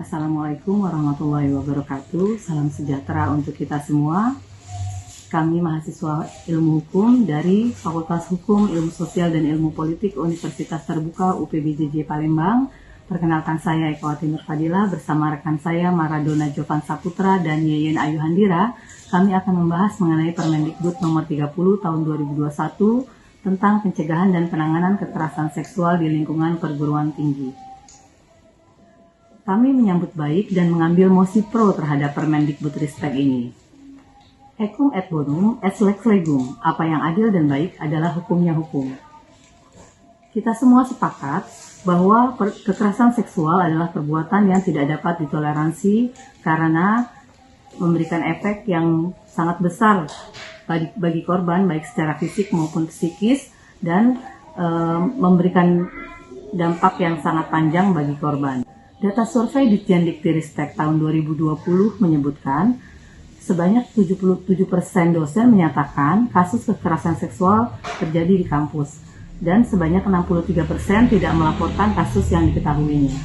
Assalamualaikum warahmatullahi wabarakatuh. Salam sejahtera untuk kita semua. Kami mahasiswa ilmu hukum dari Fakultas Hukum, Ilmu Sosial dan Ilmu Politik Universitas Terbuka UPBJJ Palembang. Perkenalkan saya Ekowati Nur Fadila bersama rekan saya Maradona Jovan Saputra dan Yeyen Ayu Handira. Kami akan membahas mengenai Permendikbud nomor 30 tahun 2021 tentang pencegahan dan penanganan kekerasan seksual di lingkungan perguruan tinggi. Kami menyambut baik dan mengambil mosi pro terhadap Permendikbudristek ini. Ecum et bonum et lex legum, apa yang adil dan baik adalah hukumnya hukum. Kita semua sepakat bahwa kekerasan seksual adalah perbuatan yang tidak dapat ditoleransi karena memberikan efek yang sangat besar bagi korban, baik secara fisik maupun psikis, dan memberikan dampak yang sangat panjang bagi korban. Data survei Ditjendiktiristek tahun 2020 menyebutkan sebanyak 77% dosen menyatakan kasus kekerasan seksual terjadi di kampus dan sebanyak 63% tidak melaporkan kasus yang diketahuinya.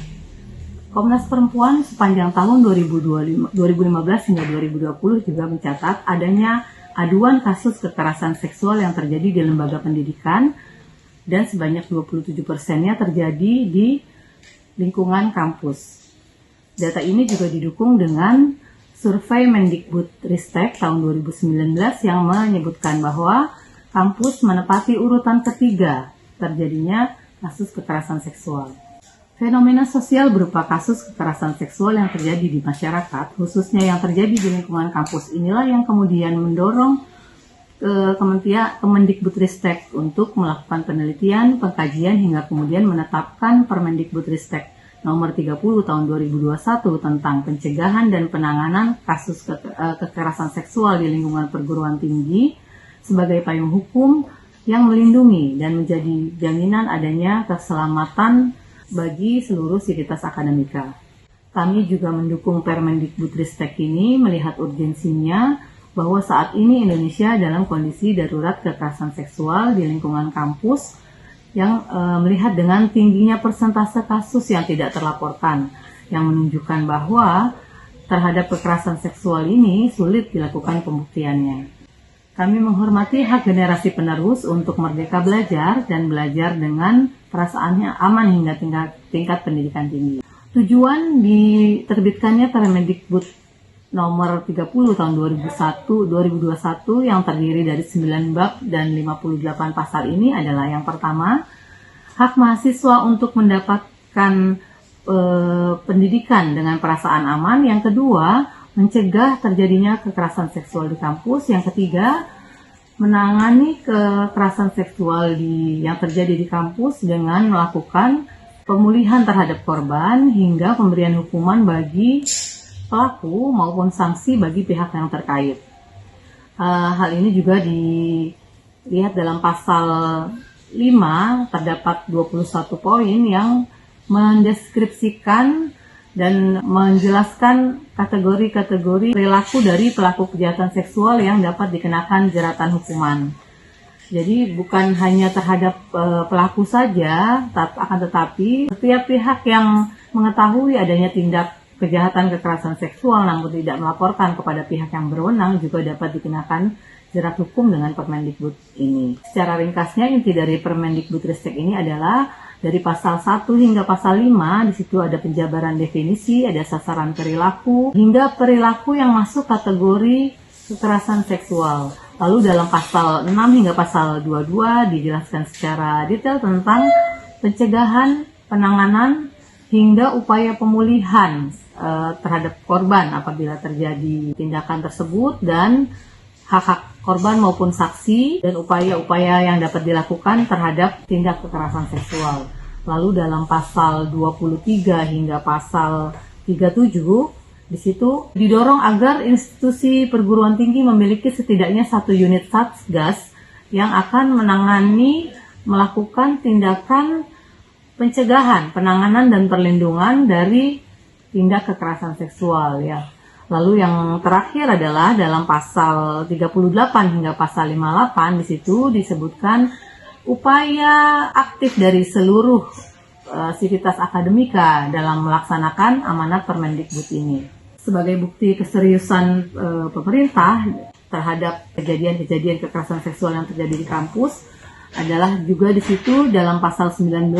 Komnas Perempuan sepanjang tahun 2015 hingga 2020 juga mencatat adanya aduan kasus kekerasan seksual yang terjadi di lembaga pendidikan dan sebanyak 27%-nya terjadi di lingkungan kampus. Data ini juga didukung dengan survei Mendikbudristek tahun 2019 yang menyebutkan bahwa kampus menempati urutan ketiga terjadinya kasus kekerasan seksual. Fenomena sosial berupa kasus kekerasan seksual yang terjadi di masyarakat, khususnya yang terjadi di lingkungan kampus, inilah yang kemudian mendorong Kemendikbudristek untuk melakukan penelitian, pengkajian, hingga kemudian menetapkan Permendikbudristek nomor 30 tahun 2021 tentang pencegahan dan penanganan kasus kekerasan seksual di lingkungan perguruan tinggi sebagai payung hukum yang melindungi dan menjadi jaminan adanya keselamatan bagi seluruh sivitas akademika. Kami juga mendukung Permendikbudristek ini melihat urgensinya bahwa saat ini Indonesia dalam kondisi darurat kekerasan seksual di lingkungan kampus yang melihat dengan tingginya persentase kasus yang tidak terlaporkan, yang menunjukkan bahwa terhadap kekerasan seksual ini sulit dilakukan pembuktiannya. Kami menghormati hak generasi penerus untuk merdeka belajar dan belajar dengan perasaannya aman hingga tingkat pendidikan tinggi. Tujuan diterbitkannya Permendikbud nomor 30 tahun 2021 yang terdiri dari 9 bab dan 58 pasal ini adalah yang pertama, hak mahasiswa untuk mendapatkan pendidikan dengan perasaan aman. Yang kedua, mencegah terjadinya kekerasan seksual di kampus. Yang ketiga, menangani kekerasan seksual yang terjadi di kampus dengan melakukan pemulihan terhadap korban hingga pemberian hukuman bagi pelaku maupun sanksi bagi pihak yang terkait. Hal ini juga dilihat dalam pasal 5, terdapat 21 poin yang mendeskripsikan dan menjelaskan kategori-kategori perilaku dari pelaku kejahatan seksual yang dapat dikenakan jeratan hukuman. Jadi bukan hanya terhadap pelaku saja, akan tetapi setiap pihak yang mengetahui adanya tindak kejahatan kekerasan seksual namun tidak melaporkan kepada pihak yang berwenang juga dapat dikenakan jerat hukum dengan Permendikbud ini. Secara ringkasnya, inti dari Permendikbudristek ini adalah dari pasal 1 hingga pasal 5, di situ ada penjabaran definisi, ada sasaran perilaku, hingga perilaku yang masuk kategori kekerasan seksual. Lalu dalam pasal 6 hingga pasal 22 dijelaskan secara detail tentang pencegahan, penanganan, hingga upaya pemulihan terhadap korban apabila terjadi tindakan tersebut, dan hak-hak korban maupun saksi, dan upaya-upaya yang dapat dilakukan terhadap tindak kekerasan seksual. Lalu dalam pasal 23 hingga pasal 37, di situ didorong agar institusi perguruan tinggi memiliki setidaknya 1 unit satgas yang akan melakukan tindakan pencegahan, penanganan, dan perlindungan dari tindak kekerasan seksual, ya. Lalu yang terakhir adalah dalam pasal 38 hingga pasal 58, di situ disebutkan upaya aktif dari seluruh sivitas akademika dalam melaksanakan amanat Permendikbud ini. Sebagai bukti keseriusan pemerintah terhadap kejadian-kejadian kekerasan seksual yang terjadi di kampus adalah juga di situ dalam pasal 19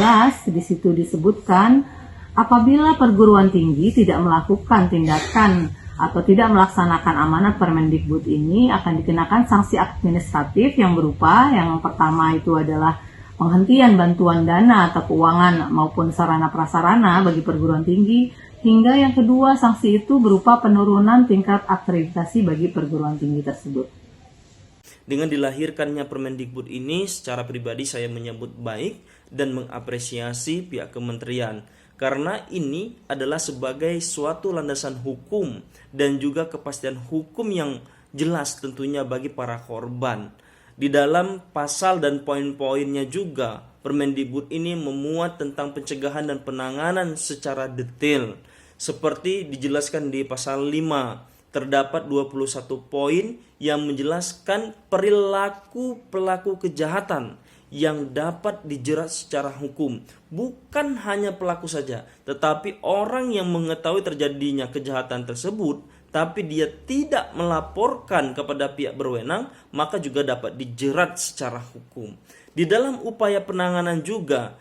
di situ disebutkan apabila perguruan tinggi tidak melakukan tindakan atau tidak melaksanakan amanat Permendikbud ini akan dikenakan sanksi administratif yang berupa yang pertama itu adalah penghentian bantuan dana atau keuangan maupun sarana prasarana bagi perguruan tinggi, hingga yang kedua sanksi itu berupa penurunan tingkat akreditasi bagi perguruan tinggi tersebut. Dengan dilahirkannya Permendikbud ini, secara pribadi saya menyambut baik dan mengapresiasi pihak kementerian. Karena ini adalah sebagai suatu landasan hukum dan juga kepastian hukum yang jelas tentunya bagi para korban. Di dalam pasal dan poin-poinnya juga, Permendikbud ini memuat tentang pencegahan dan penanganan secara detail. Seperti dijelaskan di pasal 5, terdapat 21 poin yang menjelaskan perilaku pelaku kejahatan yang dapat dijerat secara hukum. Bukan hanya pelaku saja, tetapi orang yang mengetahui terjadinya kejahatan tersebut tapi dia tidak melaporkan kepada pihak berwenang, maka juga dapat dijerat secara hukum. Di dalam upaya penanganan juga,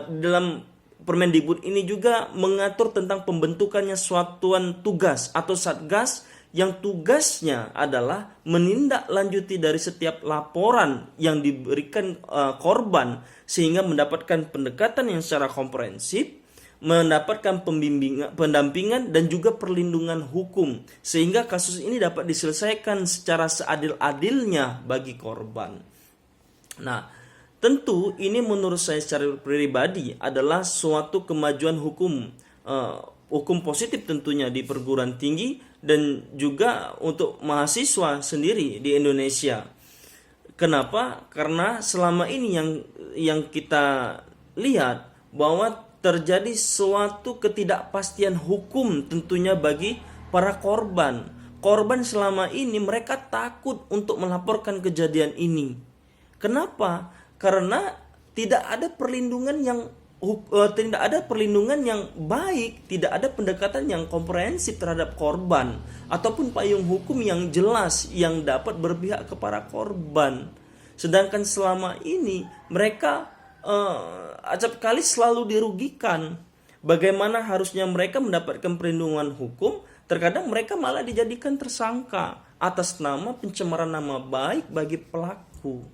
dalam Permendikbud ini juga mengatur tentang pembentukannya satuan tugas atau satgas yang tugasnya adalah menindaklanjuti dari setiap laporan yang diberikan korban sehingga mendapatkan pendekatan yang secara komprehensif, mendapatkan pendampingan dan juga perlindungan hukum sehingga kasus ini dapat diselesaikan secara seadil-adilnya bagi korban. Nah, tentu ini menurut saya secara pribadi adalah suatu kemajuan hukum positif tentunya di perguruan tinggi dan juga untuk mahasiswa sendiri di Indonesia. Kenapa? Karena selama ini yang kita lihat bahwa terjadi suatu ketidakpastian hukum tentunya bagi para korban. Korban selama ini mereka takut untuk melaporkan kejadian ini. Kenapa? Karena tidak ada perlindungan yang baik, tidak ada pendekatan yang komprehensif terhadap korban ataupun payung hukum yang jelas yang dapat berpihak kepada korban. Sedangkan selama ini mereka acap kali selalu dirugikan. Bagaimana harusnya mereka mendapatkan perlindungan hukum, terkadang mereka malah dijadikan tersangka atas nama pencemaran nama baik bagi pelaku.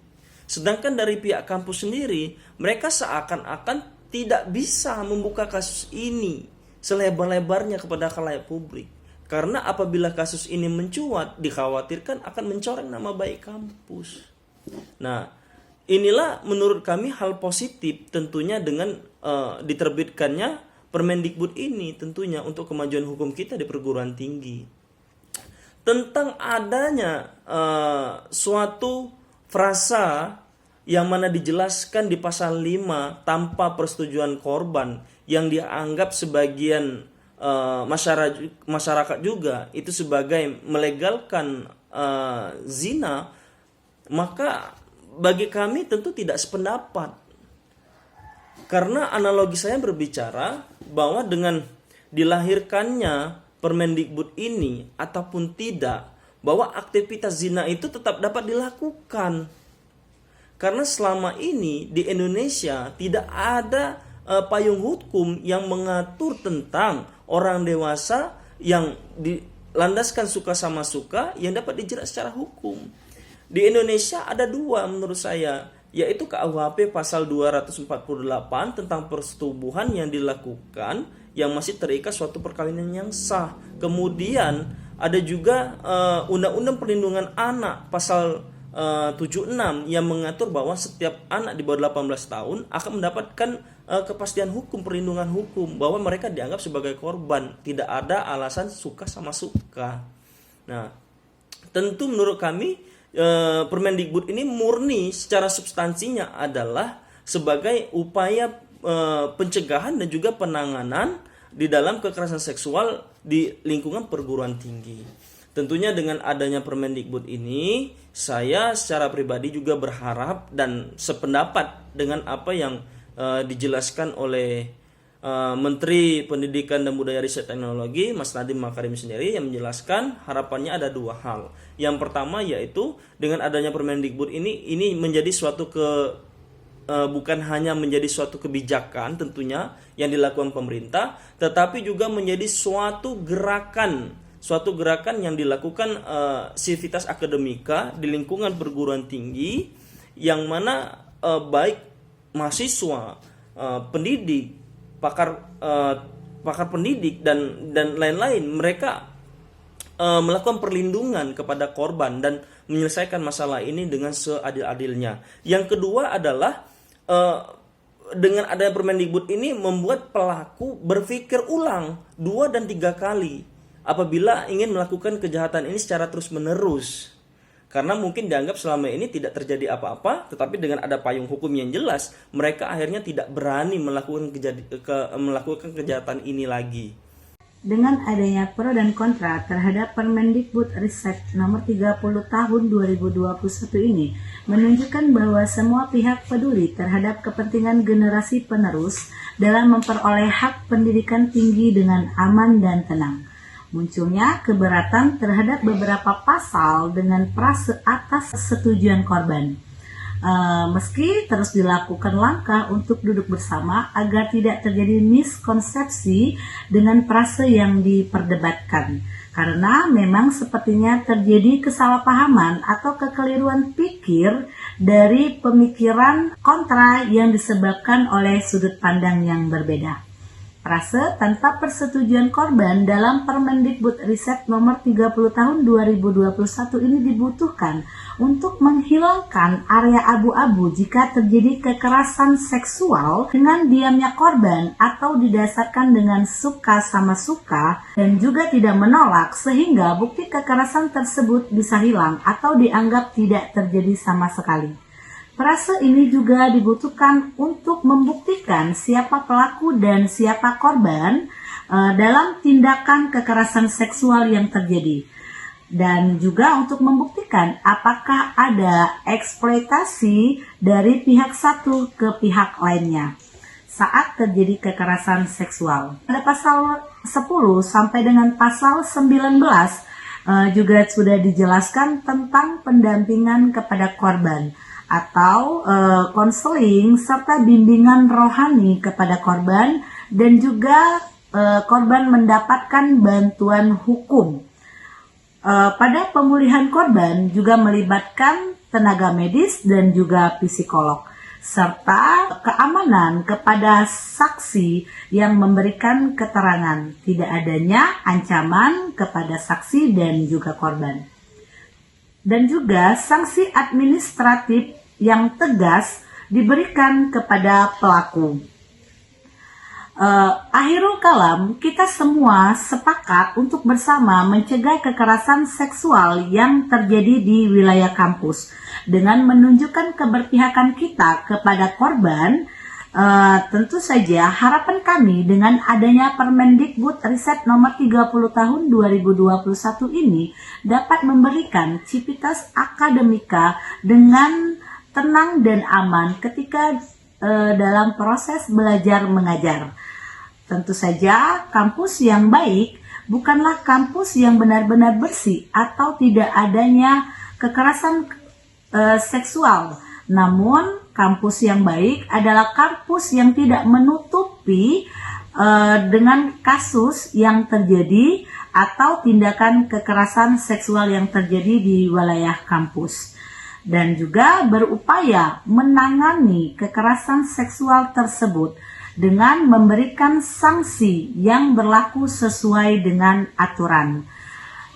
Sedangkan dari pihak kampus sendiri, mereka seakan-akan tidak bisa membuka kasus ini selebar-lebarnya kepada khalayak publik. Karena apabila kasus ini mencuat, dikhawatirkan akan mencoreng nama baik kampus. Nah, inilah menurut kami hal positif tentunya dengan diterbitkannya Permendikbud ini tentunya untuk kemajuan hukum kita di perguruan tinggi. Tentang adanya suatu frasa yang mana dijelaskan di pasal 5 tanpa persetujuan korban yang dianggap sebagian masyarakat juga itu sebagai melegalkan zina, maka bagi kami tentu tidak sependapat. Karena analogi saya berbicara bahwa dengan dilahirkannya Permendikbud ini ataupun tidak, bahwa aktivitas zina itu tetap dapat dilakukan. Karena selama ini di Indonesia tidak ada payung hukum yang mengatur tentang orang dewasa yang dilandaskan suka sama suka yang dapat dijerat secara hukum. Di Indonesia ada dua menurut saya, yaitu KUHP pasal 248 tentang persetubuhan yang dilakukan yang masih terikat suatu perkawinan yang sah. Kemudian ada juga Undang-Undang Perlindungan Anak pasal 76 yang mengatur bahwa setiap anak di bawah 18 tahun akan mendapatkan kepastian hukum, perlindungan hukum, bahwa mereka dianggap sebagai korban, tidak ada alasan suka sama suka. Nah, tentu menurut kami Permendikbud ini murni secara substansinya adalah sebagai upaya pencegahan dan juga penanganan di dalam kekerasan seksual di lingkungan perguruan tinggi. Tentunya dengan adanya Permendikbud ini, saya secara pribadi juga berharap dan sependapat dengan apa yang dijelaskan oleh Menteri Pendidikan dan Budaya Riset Teknologi Mas Nadiem Makarim sendiri yang menjelaskan harapannya ada dua hal. Yang pertama yaitu dengan adanya Permendikbud ini menjadi suatu bukan hanya menjadi suatu kebijakan tentunya yang dilakukan pemerintah, tetapi juga menjadi suatu gerakan yang dilakukan sivitas akademika di lingkungan perguruan tinggi, yang mana baik mahasiswa, pendidik, pakar pendidik dan lain-lain, mereka melakukan perlindungan kepada korban dan menyelesaikan masalah ini dengan seadil-adilnya. Yang kedua adalah dengan adanya Permendikbud ini membuat pelaku berpikir ulang 2 dan 3 kali apabila ingin melakukan kejahatan ini secara terus-menerus. Karena mungkin dianggap selama ini tidak terjadi apa-apa, tetapi dengan ada payung hukum yang jelas, mereka akhirnya tidak berani melakukan kejahatan ini lagi. Dengan adanya pro dan kontra terhadap Permendikbud Ristek nomor 30 tahun 2021 ini menunjukkan bahwa semua pihak peduli terhadap kepentingan generasi penerus dalam memperoleh hak pendidikan tinggi dengan aman dan tenang. Munculnya keberatan terhadap beberapa pasal dengan prase atas setujuan korban. Meski terus dilakukan langkah untuk duduk bersama agar tidak terjadi miskonsepsi dengan prase yang diperdebatkan, karena memang sepertinya terjadi kesalahpahaman atau kekeliruan pikir dari pemikiran kontra yang disebabkan oleh sudut pandang yang berbeda. Prase tanpa persetujuan korban dalam Permendikbud Ristek nomor 30 tahun 2021 ini dibutuhkan untuk menghilangkan area abu-abu jika terjadi kekerasan seksual dengan diamnya korban atau didasarkan dengan suka sama suka dan juga tidak menolak, sehingga bukti kekerasan tersebut bisa hilang atau dianggap tidak terjadi sama sekali. Prase ini juga dibutuhkan untuk membuktikan siapa pelaku dan siapa korban dalam tindakan kekerasan seksual yang terjadi. Dan juga untuk membuktikan apakah ada eksploitasi dari pihak satu ke pihak lainnya saat terjadi kekerasan seksual. Pada pasal 10 sampai dengan pasal 19 juga sudah dijelaskan tentang pendampingan kepada korban atau konseling serta bimbingan rohani kepada korban, dan juga korban mendapatkan bantuan hukum. Pada pemulihan korban juga melibatkan tenaga medis dan juga psikolog, serta keamanan kepada saksi yang memberikan keterangan, tidak adanya ancaman kepada saksi dan juga korban. Dan juga sanksi administratif yang tegas diberikan kepada pelaku. Akhirul kalam, kita semua sepakat untuk bersama mencegah kekerasan seksual yang terjadi di wilayah kampus dengan menunjukkan keberpihakan kita kepada korban. Tentu saja harapan kami dengan adanya Permendikbud Ristek nomor 30 tahun 2021 ini dapat memberikan civitas akademika dengan tenang dan aman ketika dalam proses belajar mengajar. Tentu saja kampus yang baik bukanlah kampus yang benar-benar bersih atau tidak adanya kekerasan seksual. Namun kampus yang baik adalah kampus yang tidak menutupi dengan kasus yang terjadi atau tindakan kekerasan seksual yang terjadi di wilayah kampus, dan juga berupaya menangani kekerasan seksual tersebut dengan memberikan sanksi yang berlaku sesuai dengan aturan.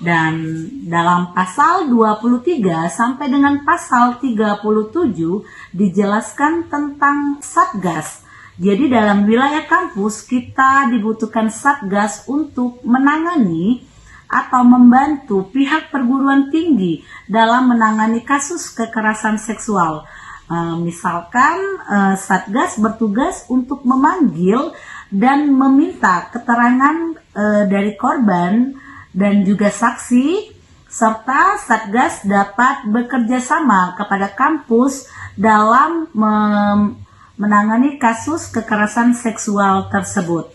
Dan dalam pasal 23 sampai dengan pasal 37 dijelaskan tentang Satgas. Jadi dalam wilayah kampus kita dibutuhkan Satgas untuk menangani atau membantu pihak perguruan tinggi dalam menangani kasus kekerasan seksual. Misalkan Satgas bertugas untuk memanggil dan meminta keterangan dari korban dan juga saksi, serta Satgas dapat bekerja sama kepada kampus dalam menangani kasus kekerasan seksual tersebut.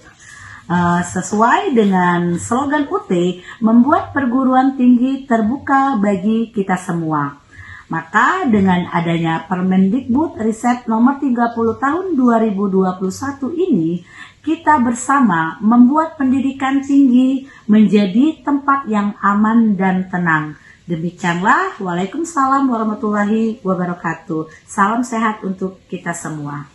Sesuai dengan slogan UT, membuat perguruan tinggi terbuka bagi kita semua. Maka dengan adanya Permendikbud Riset nomor 30 tahun 2021 ini, kita bersama membuat pendidikan tinggi menjadi tempat yang aman dan tenang. Demikianlah, Waalaikumsalam warahmatullahi wabarakatuh. Salam sehat untuk kita semua.